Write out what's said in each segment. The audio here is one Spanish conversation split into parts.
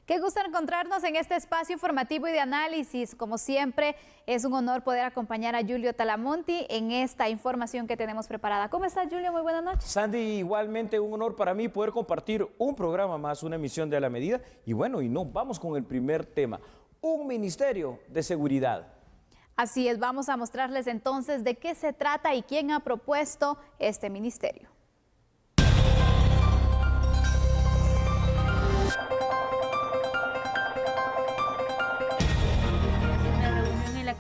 Qué gusto encontrarnos en este espacio informativo y de análisis. Como siempre, es un honor poder acompañar a Julio Talamonti en esta información que tenemos preparada. ¿Cómo estás, Julio? Muy buenas noches. Sandy, igualmente un honor para mí poder compartir un programa más, una emisión de A la Medida. Y bueno, vamos con el primer tema, un Ministerio de Seguridad. Así es, vamos a mostrarles entonces de qué se trata y quién ha propuesto este ministerio.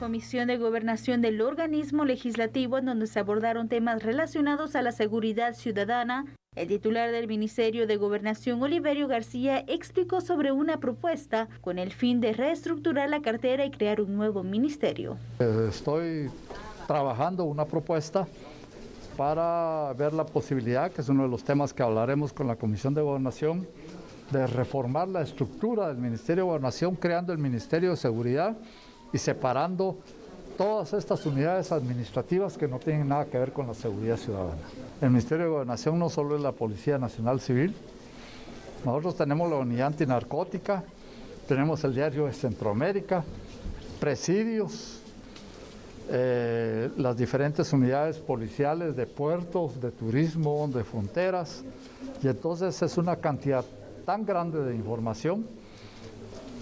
Comisión de Gobernación del organismo legislativo en donde se abordaron temas relacionados a la seguridad ciudadana. El titular del Ministerio de Gobernación, Oliverio García, explicó sobre una propuesta con el fin de reestructurar la cartera y crear un nuevo ministerio. Estoy trabajando una propuesta para ver la posibilidad, que es uno de los temas que hablaremos con la Comisión de Gobernación, de reformar la estructura del Ministerio de Gobernación, creando el Ministerio de Seguridad y separando todas estas unidades administrativas que no tienen nada que ver con la seguridad ciudadana. El Ministerio de Gobernación no solo es la Policía Nacional Civil, nosotros tenemos la unidad antinarcótica, tenemos el Diario de Centroamérica, presidios, las diferentes unidades policiales de puertos, de turismo, de fronteras, y entonces es una cantidad tan grande de información.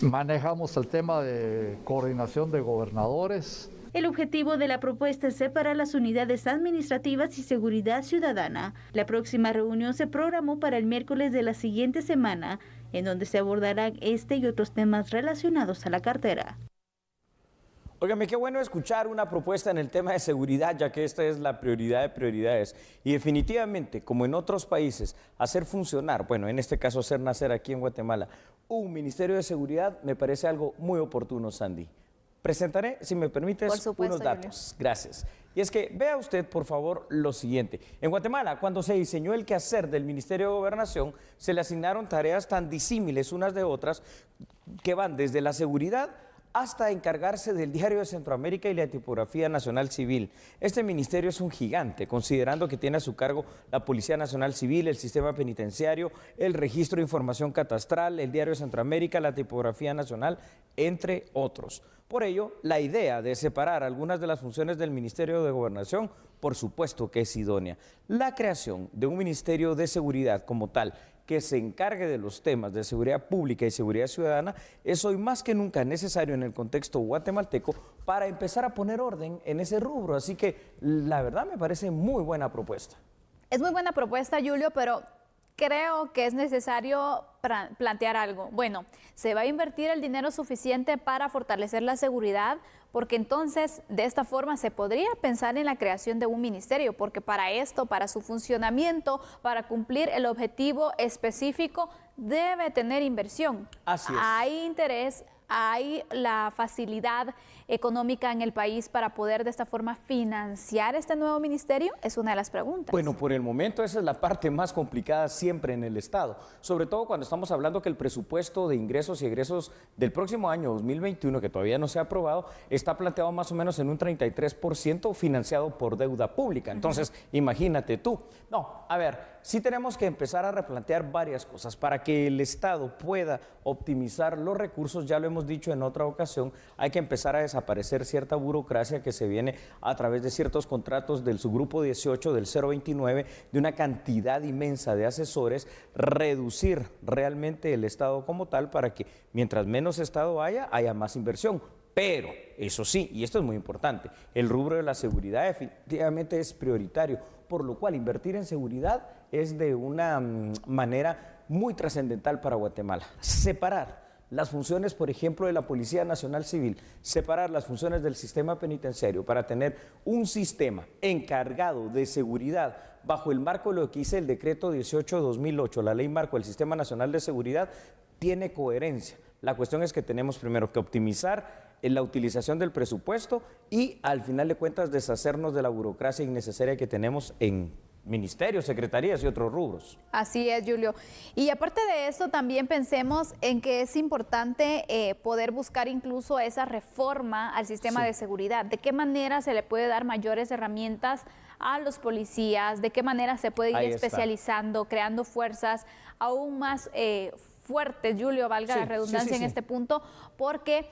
Manejamos el tema de coordinación de gobernadores. El objetivo de la propuesta es separar las unidades administrativas y seguridad ciudadana. La próxima reunión se programó para el miércoles de la siguiente semana, en donde se abordarán este y otros temas relacionados a la cartera. Óigame, qué bueno escuchar una propuesta en el tema de seguridad, ya que esta es la prioridad de prioridades. Y definitivamente, como en otros países, hacer funcionar, bueno, en este caso hacer nacer aquí en Guatemala, un Ministerio de Seguridad me parece algo muy oportuno, Sandy. Presentaré, si me permites, unos datos. Gracias. Y es que vea usted, por favor, lo siguiente. En Guatemala, cuando se diseñó el quehacer del Ministerio de Gobernación, se le asignaron tareas tan disímiles unas de otras que van desde la seguridad hasta encargarse del Diario de Centroamérica y la Tipografía Nacional Civil. Este ministerio es un gigante, considerando que tiene a su cargo la Policía Nacional Civil, el Sistema Penitenciario, el Registro de Información Catastral, el Diario de Centroamérica, la Tipografía Nacional, entre otros. Por ello, la idea de separar algunas de las funciones del Ministerio de Gobernación, por supuesto que es idónea. La creación de un Ministerio de Seguridad como tal, que se encargue de los temas de seguridad pública y seguridad ciudadana, es hoy más que nunca necesario en el contexto guatemalteco para empezar a poner orden en ese rubro. Así que la verdad me parece muy buena propuesta. Es muy buena propuesta, Julio, pero creo que es necesario plantear algo. Bueno, ¿se va a invertir el dinero suficiente para fortalecer la seguridad? Porque entonces, de esta forma, se podría pensar en la creación de un ministerio, porque para esto, para su funcionamiento, para cumplir el objetivo específico, debe tener inversión. Así es. Hay interés, hay la facilidad económica en el país para poder de esta forma financiar este nuevo ministerio, es una de las preguntas. Bueno, por el momento esa es la parte más complicada siempre en el Estado, sobre todo cuando estamos hablando que el presupuesto de ingresos y egresos del próximo año 2021, que todavía no se ha aprobado, está planteado más o menos en un 33% financiado por deuda pública. Entonces, imagínate tú. No, a ver, sí tenemos que empezar a replantear varias cosas para que el Estado pueda optimizar los recursos. Ya lo hemos dicho en otra ocasión, hay que empezar a desaparecer cierta burocracia que se viene a través de ciertos contratos del subgrupo 18, del 029, de una cantidad inmensa de asesores, reducir realmente el Estado como tal para que mientras menos Estado haya más inversión. Pero, eso sí, y esto es muy importante, el rubro de la seguridad definitivamente es prioritario, por lo cual invertir en seguridad es de una manera muy trascendental para Guatemala. Separar las funciones, por ejemplo, de la Policía Nacional Civil, separar las funciones del sistema penitenciario para tener un sistema encargado de seguridad bajo el marco de lo que dice el decreto 18-2008, la ley marco del Sistema Nacional de Seguridad, tiene coherencia. La cuestión es que tenemos primero que optimizar la utilización del presupuesto y al final de cuentas deshacernos de la burocracia innecesaria que tenemos en ministerios, secretarías y otros rubros. Así es, Julio. Y aparte de eso, también pensemos en que es importante poder buscar incluso esa reforma al sistema de seguridad. ¿De qué manera se le puede dar mayores herramientas a los policías? ¿De qué manera se puede ir especializando, creando fuerzas aún más fuertes, Julio, valga la redundancia en este punto, porque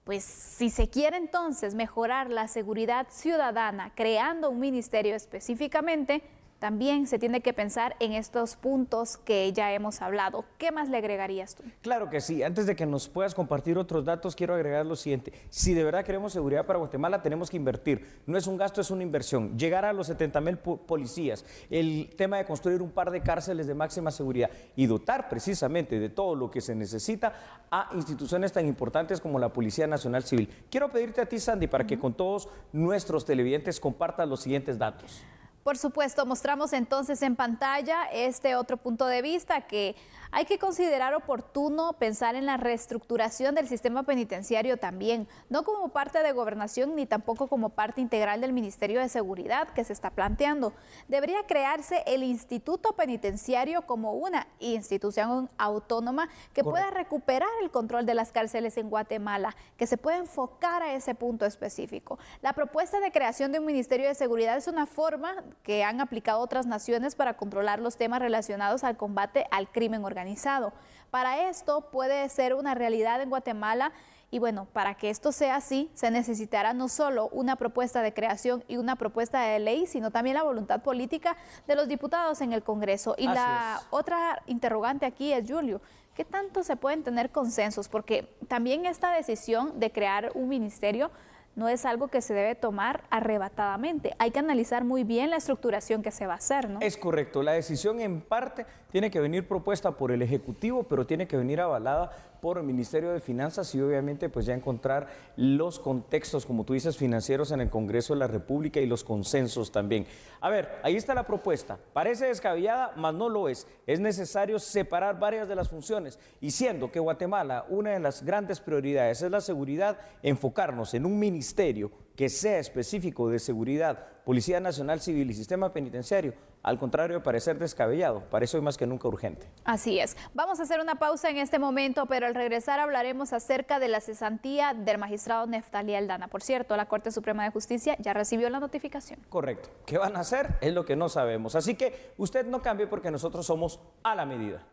pues si se quiere entonces mejorar la seguridad ciudadana creando un ministerio específicamente, también se tiene que pensar en estos puntos que ya hemos hablado. ¿Qué más le agregarías tú? Claro que sí. Antes de que nos puedas compartir otros datos, quiero agregar lo siguiente. Si de verdad queremos seguridad para Guatemala, tenemos que invertir. No es un gasto, es una inversión. Llegar a los 70,000 policías, el tema de construir un par de cárceles de máxima seguridad y dotar precisamente de todo lo que se necesita a instituciones tan importantes como la Policía Nacional Civil. Quiero pedirte a ti, Sandy, para que con todos nuestros televidentes compartas los siguientes datos. Por supuesto, mostramos entonces en pantalla este otro punto de vista, que hay que considerar oportuno pensar en la reestructuración del sistema penitenciario también, no como parte de gobernación ni tampoco como parte integral del Ministerio de Seguridad que se está planteando. Debería crearse el Instituto Penitenciario como una institución autónoma que pueda recuperar el control de las cárceles en Guatemala, que se pueda enfocar a ese punto específico. La propuesta de creación de un Ministerio de Seguridad es una forma que han aplicado otras naciones para controlar los temas relacionados al combate al crimen organizado. Para esto puede ser una realidad en Guatemala y bueno, para que esto sea así, se necesitará no solo una propuesta de creación y una propuesta de ley, sino también la voluntad política de los diputados en el Congreso. Y la otra interrogante aquí es, Julio, ¿qué tanto se pueden tener consensos? Porque también esta decisión de crear un ministerio no es algo que se debe tomar arrebatadamente. Hay que analizar muy bien la estructuración que se va a hacer, ¿no? Es correcto. La decisión en parte tiene que venir propuesta por el Ejecutivo, pero tiene que venir avalada por el Ministerio de Finanzas y obviamente pues ya encontrar los contextos, como tú dices, financieros en el Congreso de la República y los consensos también. A ver, ahí está la propuesta. Parece descabellada, mas no lo es. Es necesario separar varias de las funciones y siendo que Guatemala, una de las grandes prioridades es la seguridad, enfocarnos en un ministerio que sea específico de seguridad, Policía Nacional Civil y Sistema Penitenciario, al contrario de parecer descabellado, parece hoy más que nunca urgente. Así es. Vamos a hacer una pausa en este momento, pero al regresar hablaremos acerca de la cesantía del magistrado Neftali Aldana. Por cierto, la Corte Suprema de Justicia ya recibió la notificación. Correcto. ¿Qué van a hacer? Es lo que no sabemos. Así que usted no cambie porque nosotros somos a la medida.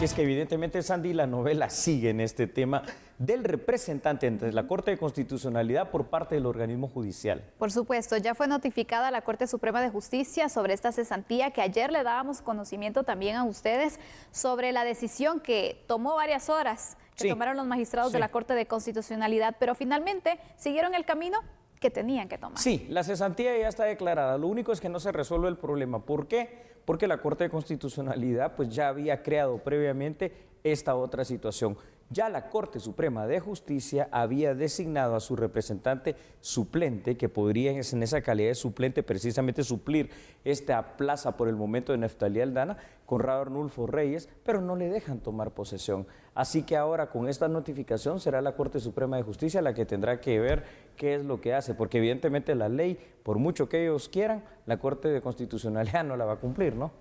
Es que evidentemente, Sandy, la novela sigue en este tema del representante ante la Corte de Constitucionalidad por parte del organismo judicial. Por supuesto, ya fue notificada la Corte Suprema de Justicia sobre esta cesantía que ayer le dábamos conocimiento también a ustedes sobre la decisión que tomó varias horas que tomaron los magistrados de la Corte de Constitucionalidad, pero finalmente siguieron el camino que tenían que tomar. Sí, la cesantía ya está declarada. Lo único es que no se resuelve el problema. ¿Por qué? Porque la Corte de Constitucionalidad pues ya había creado previamente esta otra situación. Ya la Corte Suprema de Justicia había designado a su representante suplente, que podría en esa calidad de suplente precisamente suplir esta plaza por el momento de Neftali Aldana, Conrado Arnulfo Reyes, pero no le dejan tomar posesión. Así que ahora con esta notificación será la Corte Suprema de Justicia la que tendrá que ver qué es lo que hace, porque evidentemente la ley, por mucho que ellos quieran, la Corte de Constitucionalidad no la va a cumplir, ¿no?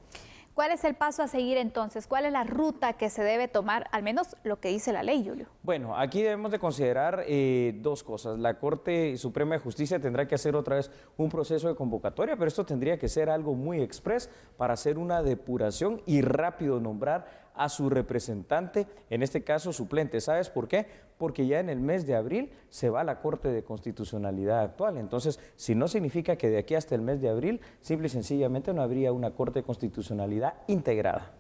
¿Cuál es el paso a seguir entonces? ¿Cuál es la ruta que se debe tomar? Al menos lo que dice la ley, Julio. Bueno, aquí debemos de considerar dos cosas. La Corte Suprema de Justicia tendrá que hacer otra vez un proceso de convocatoria, pero esto tendría que ser algo muy express para hacer una depuración y rápido nombrar a su representante, en este caso suplente. ¿Sabes por qué? Porque ya en el mes de abril se va a la Corte de Constitucionalidad actual. Entonces, si no significa que de aquí hasta el mes de abril, simple y sencillamente no habría una Corte de Constitucionalidad integrada.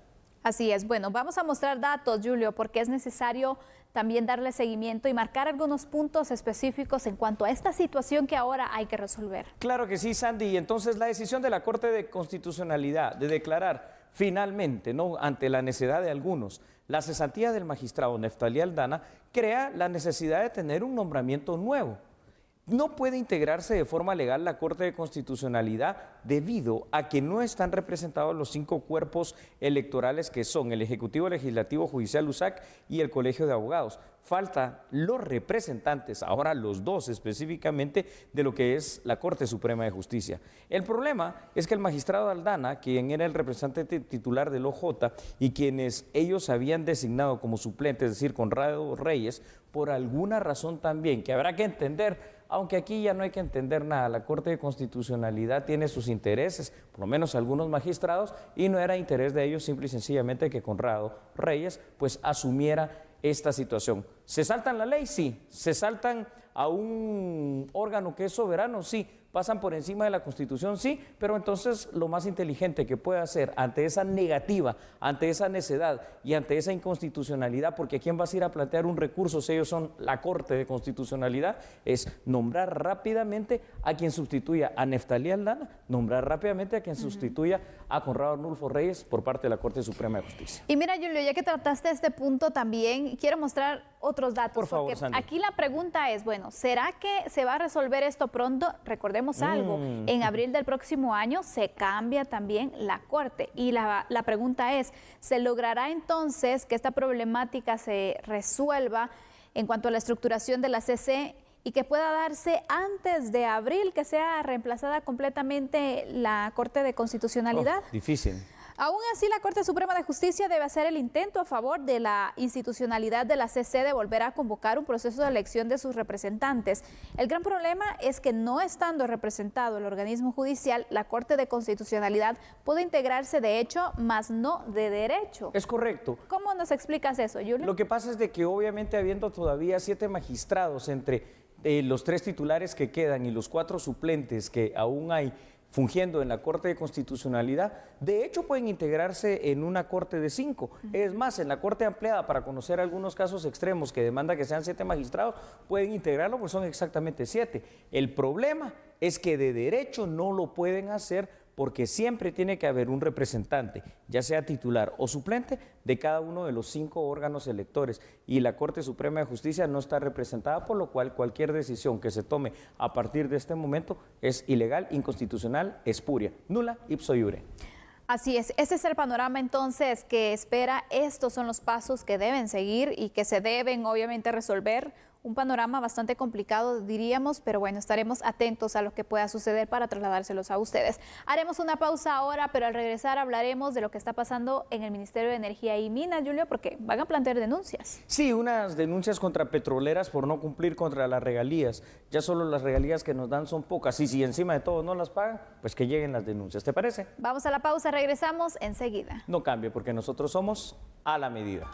Así es. Bueno, vamos a mostrar datos, Julio, porque es necesario también darle seguimiento y marcar algunos puntos específicos en cuanto a esta situación que ahora hay que resolver. Claro que sí, Sandy. Y entonces la decisión de la Corte de Constitucionalidad de declarar finalmente, ¿no?, ante la necedad de algunos, la cesantía del magistrado Neftali Aldana crea la necesidad de tener un nombramiento nuevo. No puede integrarse de forma legal la Corte de Constitucionalidad debido a que no están representados los 5 cuerpos electorales que son el Ejecutivo, Legislativo, Judicial, USAC y el Colegio de Abogados. Faltan los representantes, ahora los 2 específicamente, de lo que es la Corte Suprema de Justicia. El problema es que el magistrado Aldana, quien era el representante titular del OJ y quienes ellos habían designado como suplentes, es decir, Conrado Reyes, por alguna razón también, que habrá que entender, aunque aquí ya no hay que entender nada, la Corte de Constitucionalidad tiene sus intereses, por lo menos algunos magistrados, y no era interés de ellos simple y sencillamente que Conrado Reyes pues asumiera esta situación. ¿Se saltan la ley? Sí. ¿Se saltan a un órgano que es soberano? Sí. ¿Pasan por encima de la Constitución? Sí, pero entonces lo más inteligente que puede hacer ante esa negativa, ante esa necedad y ante esa inconstitucionalidad, porque ¿quién va a ir a plantear un recurso si ellos son la Corte de Constitucionalidad? Es nombrar rápidamente a quien sustituya a Neftalí Aldana, nombrar rápidamente a quien sustituya a Conrado Arnulfo Reyes por parte de la Corte Suprema de Justicia. Y mira, Julio, ya que trataste este punto también, quiero mostrar otros datos. Por favor, porque Sandy. aquí la pregunta es, bueno, ¿será que se va a resolver esto pronto? Recordemos algo, en abril del próximo año se cambia también la Corte y la pregunta es, ¿se logrará entonces que esta problemática se resuelva en cuanto a la estructuración de la CC y que pueda darse antes de abril, que sea reemplazada completamente la Corte de Constitucionalidad? Difícil. Aún así, la Corte Suprema de Justicia debe hacer el intento a favor de la institucionalidad de la CC de volver a convocar un proceso de elección de sus representantes. El gran problema es que no estando representado el organismo judicial, la Corte de Constitucionalidad puede integrarse de hecho, más no de derecho. Es correcto. ¿Cómo nos explicas eso, Julio? Lo que pasa es de que obviamente habiendo todavía 7 magistrados entre los 3 titulares que quedan y los 4 suplentes que aún hay fungiendo en la Corte de Constitucionalidad, de hecho pueden integrarse en una Corte de 5. Es más, en la Corte ampliada, para conocer algunos casos extremos que demanda que sean 7 magistrados, pueden integrarlo, pues son exactamente 7. El problema es que de derecho no lo pueden hacer porque siempre tiene que haber un representante, ya sea titular o suplente, de cada uno de los 5 órganos electores. Y la Corte Suprema de Justicia no está representada, por lo cual cualquier decisión que se tome a partir de este momento es ilegal, inconstitucional, espuria, nula, ipso iure. Así es, ese es el panorama entonces que espera. Estos son los pasos que deben seguir y que se deben obviamente resolver. Un panorama bastante complicado, diríamos, pero bueno, estaremos atentos a lo que pueda suceder para trasladárselos a ustedes. Haremos una pausa ahora, pero al regresar hablaremos de lo que está pasando en el Ministerio de Energía y Minas, Julio, porque van a plantear denuncias. Sí, unas denuncias contra petroleras por no cumplir contra las regalías. Ya solo las regalías que nos dan son pocas, y si encima de todo no las pagan, pues que lleguen las denuncias. ¿Te parece? Vamos a la pausa, regresamos enseguida. No cambie, porque nosotros somos a la medida.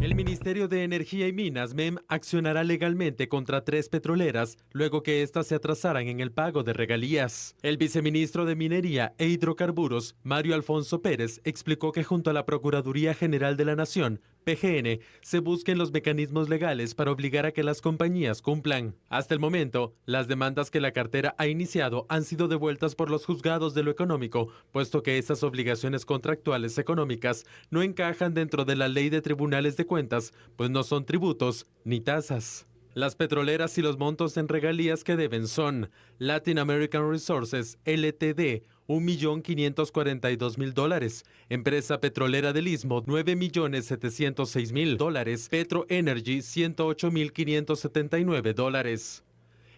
El Ministerio de Energía y Minas, MEM, accionará legalmente contra 3 petroleras luego que éstas se atrasaran en el pago de regalías. El viceministro de Minería e Hidrocarburos, Mario Alfonso Pérez, explicó que junto a la Procuraduría General de la Nación, PGN, se busquen los mecanismos legales para obligar a que las compañías cumplan. Hasta el momento, las demandas que la cartera ha iniciado han sido devueltas por los juzgados de lo económico, puesto que esas obligaciones contractuales económicas no encajan dentro de la Ley de Tribunales de Cuentas, pues no son tributos ni tasas. Las petroleras y los montos en regalías que deben son Latin American Resources, LTD, $1.542.000. Empresa Petrolera del Istmo, $9.706.000. Petro Energy, $108.579.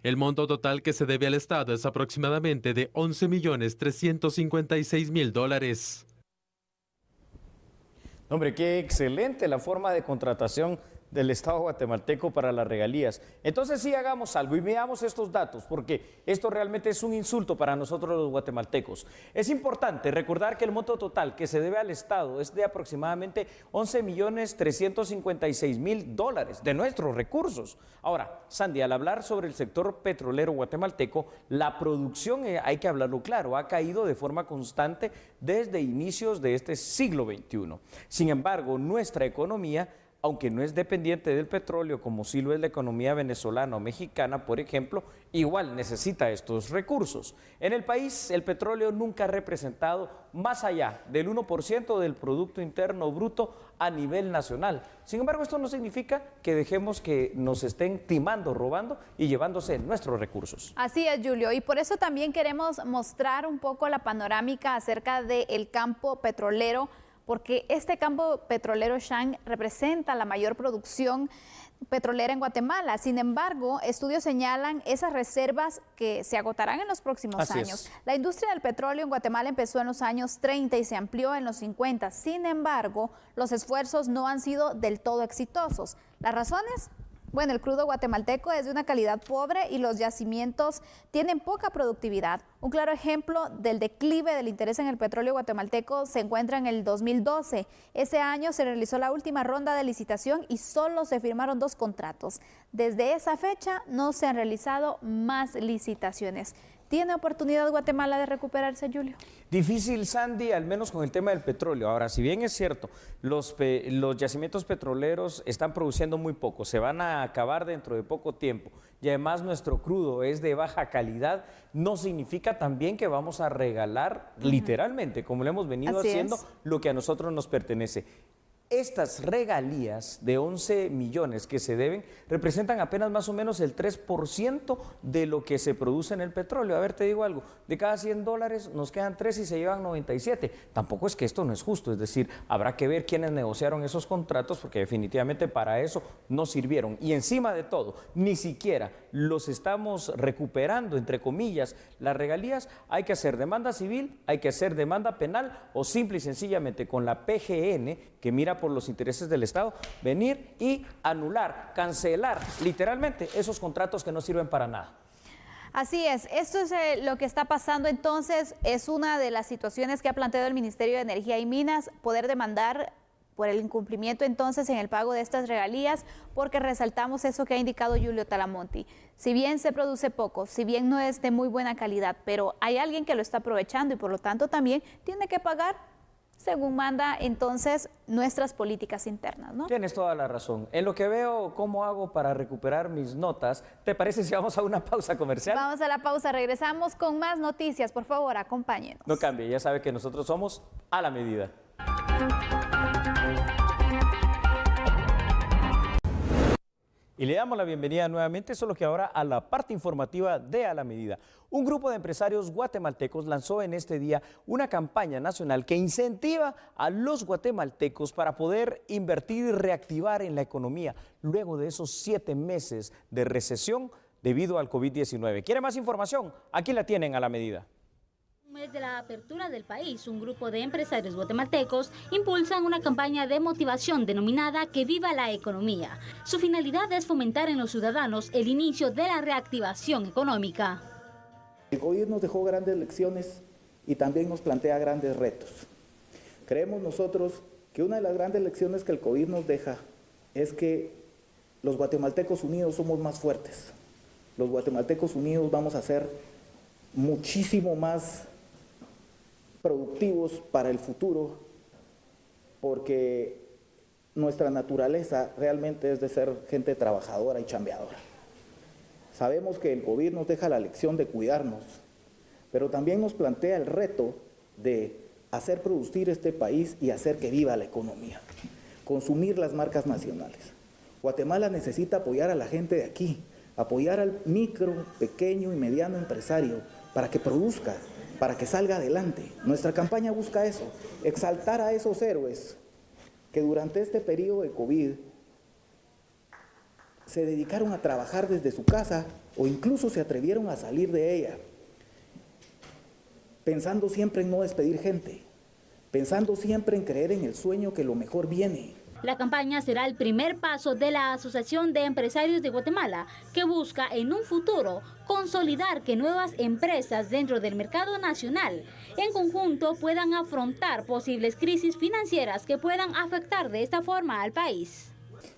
El monto total que se debe al Estado es aproximadamente de $11.356.000. Hombre, qué excelente la forma de contratación del Estado guatemalteco para las regalías. Entonces sí, hagamos algo y veamos estos datos, porque esto realmente es un insulto para nosotros los guatemaltecos. Es importante recordar que el monto total que se debe al Estado es de aproximadamente $11.356.000 de nuestros recursos. Ahora, Sandy, al hablar sobre el sector petrolero guatemalteco, la producción, hay que hablarlo claro, ha caído de forma constante desde inicios de este siglo XXI. Sin embargo, nuestra economía aunque no es dependiente del petróleo como sí lo es la economía venezolana o mexicana, por ejemplo, igual necesita estos recursos. En el país, el petróleo nunca ha representado más allá del 1% del Producto Interno Bruto a nivel nacional. Sin embargo, esto no significa que dejemos que nos estén timando, robando y llevándose nuestros recursos. Así es, Julio, y por eso también queremos mostrar un poco la panorámica acerca del campo petrolero, porque este campo petrolero Shang representa la mayor producción petrolera en Guatemala. Sin embargo, estudios señalan esas reservas que se agotarán en los próximos años. La industria del petróleo en Guatemala empezó en los años 30 y se amplió en los 50. Sin embargo, los esfuerzos no han sido del todo exitosos. ¿Las razones? Bueno, el crudo guatemalteco es de una calidad pobre y los yacimientos tienen poca productividad. Un claro ejemplo del declive del interés en el petróleo guatemalteco se encuentra en el 2012. Ese año se realizó la última ronda de licitación y solo se firmaron 2 contratos. Desde esa fecha no se han realizado más licitaciones. ¿Tiene oportunidad Guatemala de recuperarse, Julio? Difícil, Sandy, al menos con el tema del petróleo. Ahora, si bien es cierto, los yacimientos petroleros están produciendo muy poco, se van a acabar dentro de poco tiempo, y además nuestro crudo es de baja calidad, no significa también que vamos a regalar literalmente, como lo hemos venido haciendo, lo que a nosotros nos pertenece. Estas regalías de 11 millones que se deben representan apenas más o menos el 3% de lo que se produce en el petróleo. A ver, te digo algo, de cada $100 nos quedan 3 y se llevan 97. Tampoco es que esto no es justo, es decir, habrá que ver quiénes negociaron esos contratos porque definitivamente para eso no sirvieron. Y encima de todo, ni siquiera los estamos recuperando, entre comillas, las regalías. Hay que hacer demanda civil, hay que hacer demanda penal o simple y sencillamente con la PGN, que mira por los intereses del Estado, venir y anular, cancelar literalmente esos contratos que no sirven para nada. Así es, esto es lo que está pasando entonces, es una de las situaciones que ha planteado el Ministerio de Energía y Minas, poder demandar por el incumplimiento entonces en el pago de estas regalías, porque resaltamos eso que ha indicado Julio Talamonti. Si bien se produce poco, si bien no es de muy buena calidad, pero hay alguien que lo está aprovechando y por lo tanto también tiene que pagar según manda entonces nuestras políticas internas, ¿no? Tienes toda la razón. En lo que veo cómo hago para recuperar mis notas, ¿te parece si vamos a una pausa comercial? Vamos a la pausa, regresamos con más noticias, por favor, acompáñenos. No cambie, ya sabe que nosotros somos A la Medida. Y le damos la bienvenida nuevamente, solo que ahora a la parte informativa de A la Medida. Un grupo de empresarios guatemaltecos lanzó en este día una campaña nacional que incentiva a los guatemaltecos para poder invertir y reactivar en la economía luego de esos 7 meses de recesión debido al COVID-19. ¿Quiere más información? Aquí la tienen A la Medida. De la apertura del país, un grupo de empresarios guatemaltecos impulsan una campaña de motivación denominada Que Viva la Economía. Su finalidad es fomentar en los ciudadanos el inicio de la reactivación económica. El COVID nos dejó grandes lecciones y también nos plantea grandes retos. Creemos nosotros que una de las grandes lecciones que el COVID nos deja es que los guatemaltecos unidos somos más fuertes. Los guatemaltecos unidos vamos a ser muchísimo más productivos para el futuro, porque nuestra naturaleza realmente es de ser gente trabajadora y chambeadora. Sabemos que el COVID nos deja la lección de cuidarnos, pero también nos plantea el reto de hacer producir este país y hacer que viva la economía, consumir las marcas nacionales. Guatemala necesita apoyar a la gente de aquí, apoyar al micro, pequeño y mediano empresario para que produzca, para que salga adelante. Nuestra campaña busca eso, exaltar a esos héroes que durante este periodo de COVID se dedicaron a trabajar desde su casa o incluso se atrevieron a salir de ella, pensando siempre en no despedir gente, pensando siempre en creer en el sueño que lo mejor viene. La campaña será el primer paso de la Asociación de Empresarios de Guatemala, que busca en un futuro consolidar que nuevas empresas dentro del mercado nacional en conjunto puedan afrontar posibles crisis financieras que puedan afectar de esta forma al país.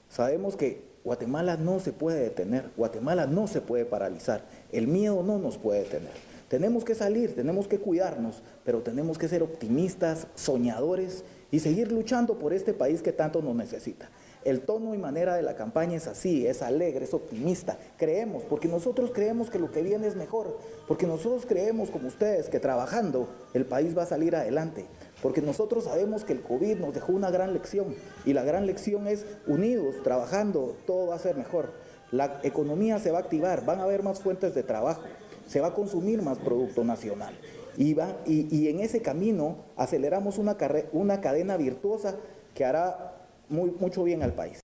Sabemos que Guatemala no se puede detener, Guatemala no se puede paralizar, el miedo no nos puede detener. Tenemos que salir, tenemos que cuidarnos, pero tenemos que ser optimistas, soñadores y seguir luchando por este país que tanto nos necesita. El tono y manera de la campaña es así, es alegre, es optimista. Creemos, porque nosotros creemos que lo que viene es mejor, porque nosotros creemos como ustedes que trabajando el país va a salir adelante, porque nosotros sabemos que el COVID nos dejó una gran lección y la gran lección es unidos, trabajando, todo va a ser mejor. La economía se va a activar, van a haber más fuentes de trabajo, se va a consumir más producto nacional y en ese camino aceleramos una cadena virtuosa que hará mucho bien al país.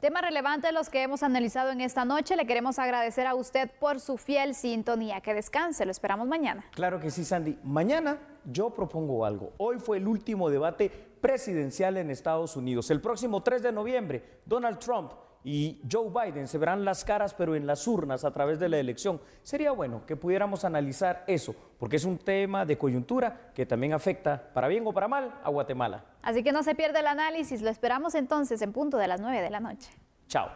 Temas relevantes los que hemos analizado en esta noche. Le queremos agradecer a usted por su fiel sintonía. Que descanse, lo esperamos mañana. Claro que sí, Sandy. Mañana yo propongo algo. Hoy fue el último debate presidencial en Estados Unidos. El próximo 3 de noviembre, Donald Trump y Joe Biden se verán las caras, pero en las urnas a través de la elección. Sería bueno que pudiéramos analizar eso, porque es un tema de coyuntura que también afecta, para bien o para mal, a Guatemala. Así que no se pierda el análisis. Lo esperamos entonces en punto de las 9 de la noche. Chao.